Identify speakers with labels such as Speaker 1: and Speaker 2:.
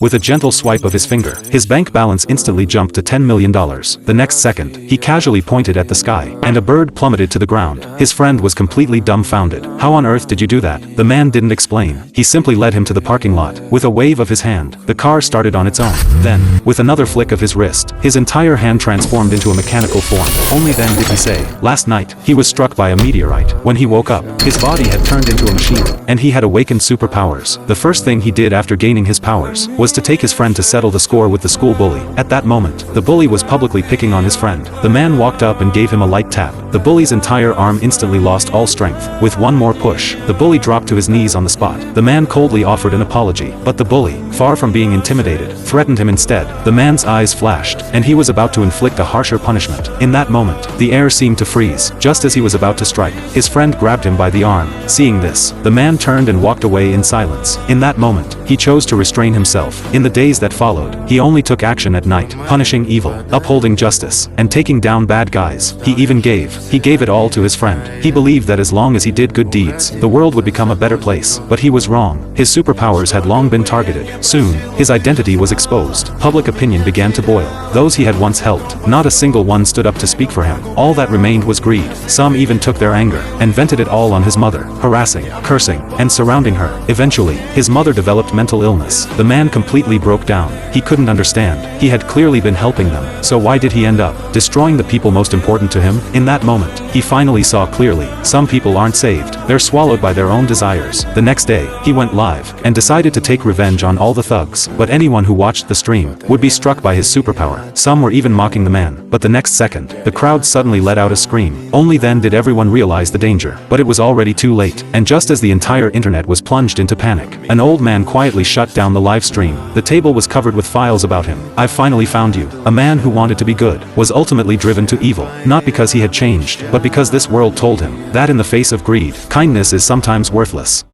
Speaker 1: With a gentle swipe of his finger, his bank balance instantly jumped to $10 million. The next second, he casually pointed at the sky, and a bird plummeted to the ground. His friend was completely dumbfounded. How on earth did you do that? The man didn't explain. He simply led him to the parking lot. With a wave of his hand, the car started on its own. Then, with another flick of his wrist, his entire hand transformed into a mechanical form. Only then did he say, last night, he was struck by a meteorite. When he woke up, his body had turned into a machine, and he had awakened superpowers. The first thing he did after gaining his powers was to take his friend to settle the score with the school bully. At that moment, the bully was publicly picking on his friend. The man walked up and gave him a light tap. The bully's entire arm instantly lost all strength. With one more push, the bully dropped to his knees on the spot. The man coldly offered an apology, but the bully, far from being intimidated, threatened him instead. The man's eyes flashed, and he was about to inflict a harsher punishment. In that moment, the air seemed to freeze. Just as he was about to strike, his friend grabbed him by the arm. Seeing this, the man turned and walked away in silence. In that moment, he chose to restrain himself. In the days that followed, he only took action at night, punishing evil, upholding justice, and taking down bad guys. He even gave it all to his friend. He believed that as long as he did good deeds, the world would become a better place. But he was wrong. His superpowers had long been targeted. Soon, his identity was exposed. Public opinion began to boil. Those he had once helped, not a single one stood up to speak for him. All that remained was greed. Some even took their anger and vented it all on his mother, harassing, cursing, and surrounding her. Eventually, his mother developed mental illness. The man completely broke down. He couldn't understand. He had clearly been helping them. So why did he end up destroying the people most important to him? In that moment, he finally saw clearly. Some people aren't saved. They're swallowed by their own desires. The next day, he went live and decided to take revenge on all the thugs. But anyone who watched the stream would be struck by his superpower. Some were even mocking the man. But the next second, the crowd suddenly let out a scream. Only then did everyone realize the danger. But it was already too late. And just as the entire internet was plunged into panic, an old man quietly shut down the live stream. The table was covered with files about him. I've finally found you. A man who wanted to be good was ultimately driven to evil, not because he had changed, but because this world told him that in the face of greed, kindness is sometimes worthless.